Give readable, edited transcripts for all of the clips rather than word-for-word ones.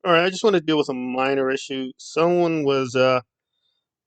All right, I just want to deal with a minor issue. Someone was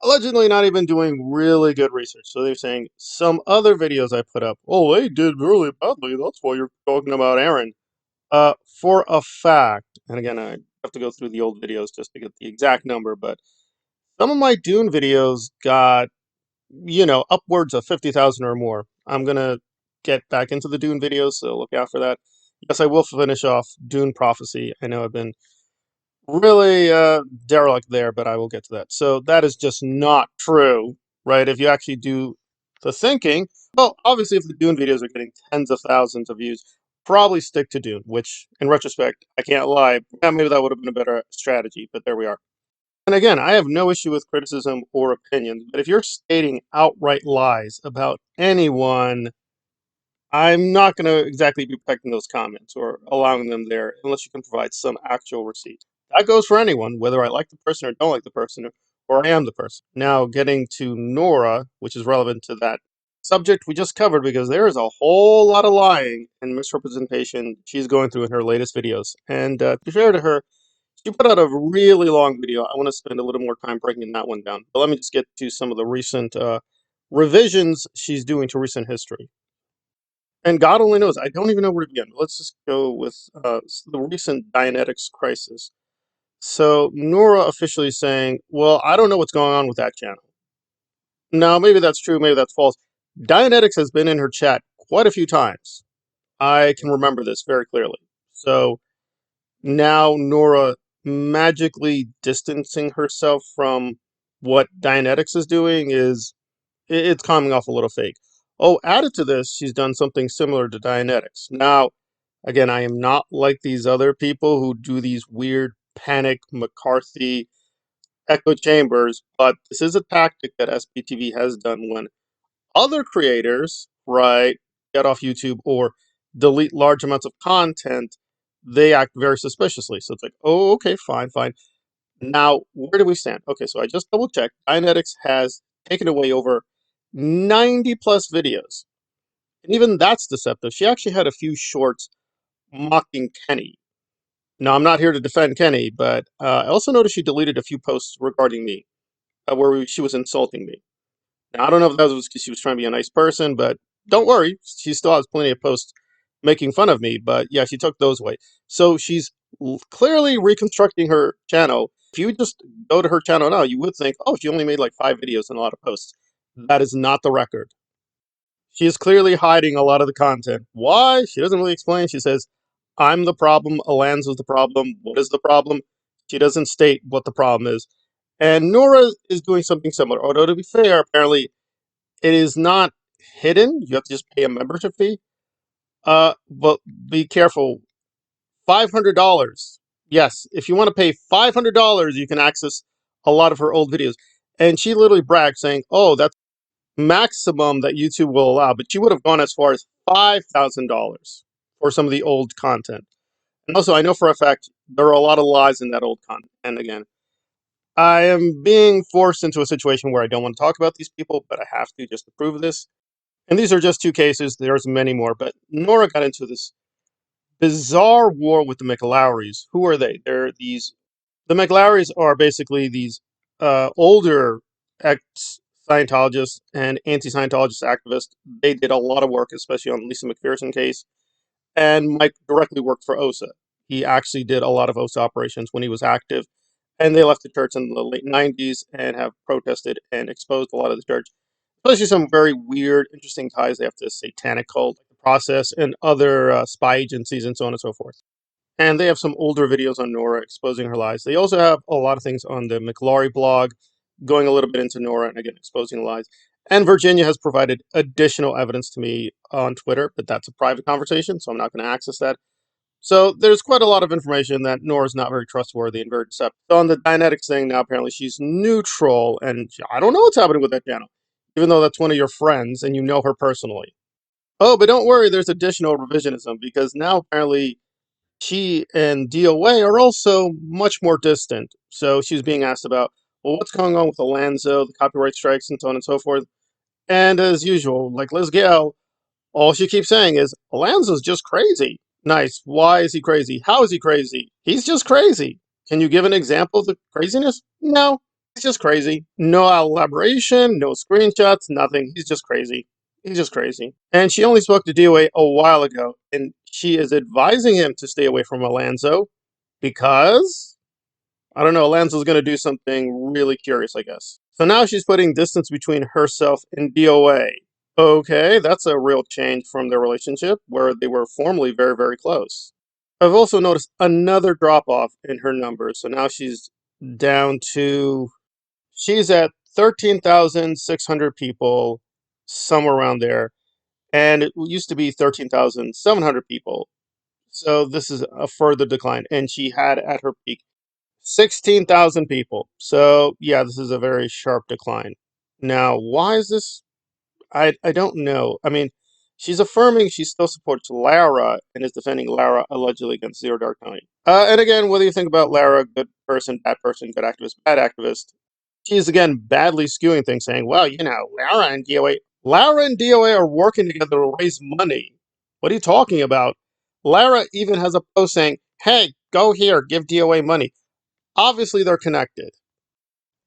allegedly not even doing really good research. So they're saying some other videos I put up, oh, they did really badly. That's why you're talking about Aaron. For a fact, and again, I have to go through the old videos just to get the exact number, but some of my Dune videos got, upwards of 50,000 or more. I'm gonna get back into the Dune videos, so look out for that. Yes, I will finish off Dune Prophecy. I know I've been really derelict there, but I will get to that. So that is just not true, right? If you actually do the thinking, well, obviously, if the Dune videos are getting tens of thousands of views, probably stick to Dune, which in retrospect, I can't lie, yeah, maybe that would have been a better strategy, but there we are. And again, I have no issue with criticism or opinions, but if you're stating outright lies about anyone, I'm not going to exactly be protecting those comments or allowing them there unless you can provide some actual receipts. That goes for anyone, whether I like the person or don't like the person, or I am the person. Now, getting to Nora, which is relevant to that subject we just covered, because there is a whole lot of lying and misrepresentation she's going through in her latest videos. And to be fair to her, she put out a really long video. I want to spend a little more time breaking that one down. But let me just get to some of the recent revisions she's doing to recent history. And God only knows. I don't even know where to begin. Let's just go with the recent Diannetex crisis. So Nora officially saying, "Well, I don't know what's going on with that channel." Now, maybe that's true, maybe that's false. Diannetex has been in her chat quite a few times. I can remember this very clearly. So now Nora magically distancing herself from what Dianetics is doing is it's coming off a little fake. Oh, added to this, she's done something similar to Dianetics. Now, again, I am not like these other people who do these weird panic McCarthy echo chambers, but this is a tactic that SPTV has done when other creators, right, get off YouTube or delete large amounts of content, they act very suspiciously. So it's like, oh, okay, fine, fine. Now, where do we stand? Okay, so I just double checked. Dianetics has taken away over 90 plus videos. And even that's deceptive. She actually had a few shorts mocking Kenny. Now, I'm not here to defend Kenny, but I also noticed she deleted a few posts regarding me, where she was insulting me. Now, I don't know if that was because she was trying to be a nice person, but don't worry, she still has plenty of posts making fun of me. But yeah, she took those away. So she's clearly reconstructing her channel. If you just go to her channel now, you would think, oh, she only made like 5 videos and a lot of posts. That is not the record. She is clearly hiding a lot of the content. Why? She doesn't really explain. She says, I'm the problem, Alanza's the problem. What is the problem? She doesn't state what the problem is. And Nora is doing something similar. Although, to be fair, apparently it is not hidden. You have to just pay a membership fee. But be careful. $500. Yes, if you want to pay $500, you can access a lot of her old videos. And she literally bragged saying, oh, that's maximum that YouTube will allow. But she would have gone as far as $5,000 for some of the old content. And also, I know for a fact there are a lot of lies in that old content. And again, I am being forced into a situation where I don't want to talk about these people, but I have to just to prove this. And these are just two cases. There's many more. But Nora got into this bizarre war with the McLowrys. Who are they? They're these. The McLowrys are basically these older ex-Scientologists and anti-Scientologist activists. They did a lot of work, especially on Lisa McPherson case. And Mike directly worked for OSA. He actually did a lot of OSA operations when he was active. And they left the church in the late 90s and have protested and exposed a lot of the church, especially some very weird, interesting ties they have to satanic cult, the process, and other spy agencies, and so on and so forth. And they have some older videos on Nora exposing her lies. They also have a lot of things on the McLaury blog, going a little bit into Nora and again exposing lies. And Virginia has provided additional evidence to me on Twitter, but that's a private conversation, so I'm not going to access that. So there's quite a lot of information that Nora's not very trustworthy and very deceptive. So on the Dianetics thing, now apparently she's neutral, and I don't know what's happening with that channel, even though that's one of your friends and you know her personally. Oh, but don't worry, there's additional revisionism because now apparently she and DOA are also much more distant. So she's being asked about, well, what's going on with Alonzo, the copyright strikes, and so on and so forth. And as usual, like Liz Gale, all she keeps saying is, Alonzo's just crazy. Nice. Why is he crazy? How is he crazy? He's just crazy. Can you give an example of the craziness? No, he's just crazy. No elaboration, no screenshots, nothing. He's just crazy. He's just crazy. And she only spoke to DOA a while ago, and she is advising him to stay away from Alonso because, I don't know, Alonso's going to do something really curious, I guess. So now she's putting distance between herself and DOA. Okay, that's a real change from their relationship where they were formerly very, very close. I've also noticed another drop off in her numbers. So now down to, she's at 13,600 people, somewhere around there. And it used to be 13,700 people. So this is a further decline. And she had at her peak 16,000 people. So yeah, this is a very sharp decline. Now, why is this? I don't know. I mean, she's affirming she still supports Lara and is defending Lara allegedly against Zero Dark Knight. And again, what do you think about Lara? Good person, good activist, bad activist. She's again badly skewing things, saying, well, Lara and DOA are working together to raise money. What are you talking about? Lara even has a post saying, hey, go here, give DOA money. Obviously, they're connected.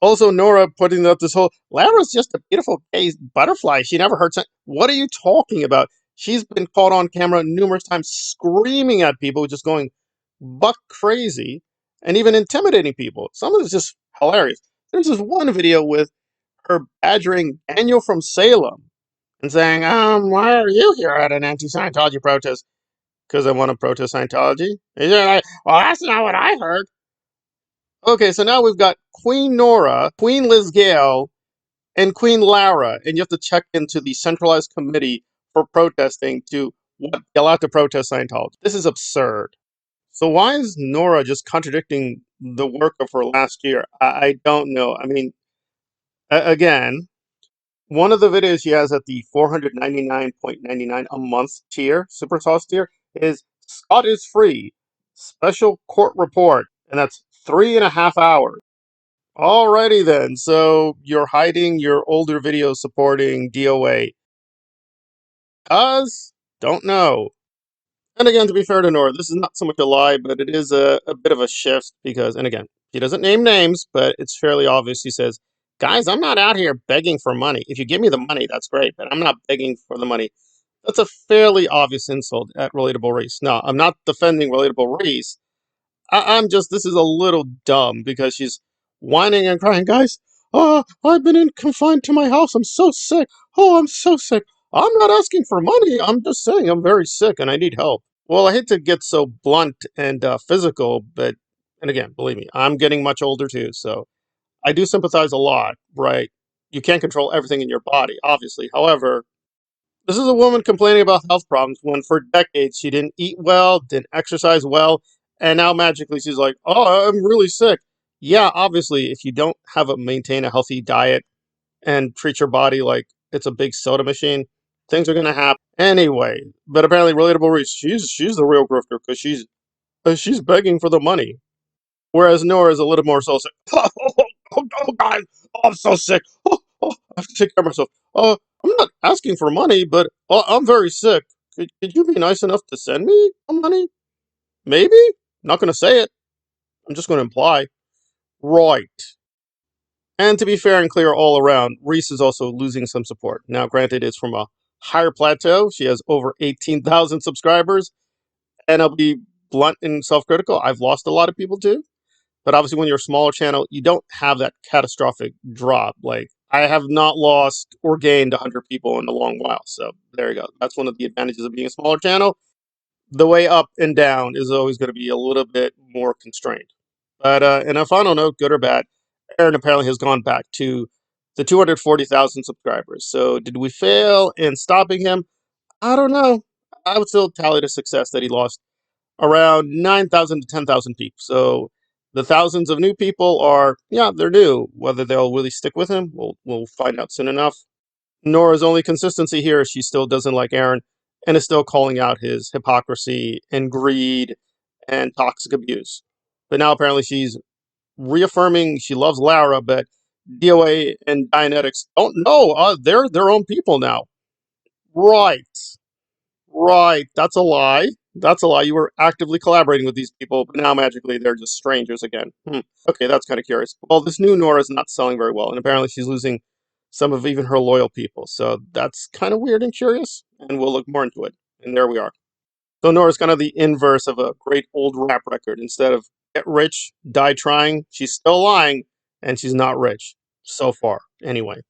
Also, Nora putting up this whole Lara's just a beautiful gay butterfly. She never hurts. What are you talking about? She's been caught on camera numerous times screaming at people, just going buck crazy, and even intimidating people. Some of it's just hilarious. There's this one video with her badgering Daniel from Salem and saying, why are you here at an anti-Scientology protest? Because I want to protest Scientology. And you're like, well, that's not what I heard. Okay, so now we've got Queen Nora, Queen Liz Gale, and Queen Lara, and you have to check into the centralized committee for protesting to be allowed to protest Scientology. This is absurd. So why is Nora just contradicting the work of her last year? I don't know. I mean, again, one of the videos she has at the 499.99 a month tier, super sauce tier, is Scott is free, special court report, and that's 3.5 hours. Alrighty then, so you're hiding your older videos supporting DOA. Cause? Don't know. And again, to be fair to Nora, this is not so much a lie, but it is a bit of a shift because, and again, he doesn't name names, but it's fairly obvious. He says, guys, I'm not out here begging for money. If you give me the money, that's great, but I'm not begging for the money. That's a fairly obvious insult at Relatable Reese. No, I'm not defending Relatable Reese. I'm just, this is a little dumb because she's whining and crying, guys. Oh, I've been confined to my house. I'm so sick. Oh, I'm so sick. I'm not asking for money. I'm just saying I'm very sick and I need help. Well, I hate to get so blunt and physical, but, and again, believe me, I'm getting much older too. So I do sympathize a lot, right? You can't control everything in your body, obviously. However, this is a woman complaining about health problems when for decades she didn't eat well, didn't exercise well, and now magically she's like, oh, I'm really sick. Yeah, obviously, if you don't maintain a healthy diet and treat your body like it's a big soda machine, things are gonna happen anyway. But apparently, Relatable Reese, she's the real grifter because she's begging for the money. Whereas Nora is a little more so sick. Oh, guys, oh, I'm so sick. I have to take care of myself. I'm not asking for money, but I'm very sick. Could you be nice enough to send me some money? Maybe? Not going to say it. I'm just going to imply. Right. And to be fair and clear all around, Reese is also losing some support. Now, granted, it's from a higher plateau. She has over 18,000 subscribers. And I'll be blunt and self critical. I've lost a lot of people too. But obviously, when you're a smaller channel, you don't have that catastrophic drop. Like, I have not lost or gained 100 people in a long while. So there you go. That's one of the advantages of being a smaller channel. The way up and down is always going to be a little bit more constrained. But in a final note, good or bad, Aaron apparently has gone back to the 240,000 subscribers. So did we fail in stopping him? I don't know. I would still tally the success that he lost around 9,000 to 10,000 people. So the thousands of new people are, yeah, they're new. Whether they'll really stick with him, we'll find out soon enough. Nora's only consistency here is she still doesn't like Aaron and is still calling out his hypocrisy and greed and toxic abuse. But now apparently she's reaffirming she loves Lara, but DOA and Diannetex don't know. They're their own people now. Right. Right. That's a lie. That's a lie. You were actively collaborating with these people, but now magically they're just strangers again. Okay, that's kind of curious. Well, this new Nora is not selling very well, and apparently she's losing some of even her loyal people. So that's kind of weird and curious, and we'll look more into it. And there we are. So Nora's kind of the inverse of a great old rap record. Instead of get rich, die trying, she's still lying, and she's not rich. So far, anyway.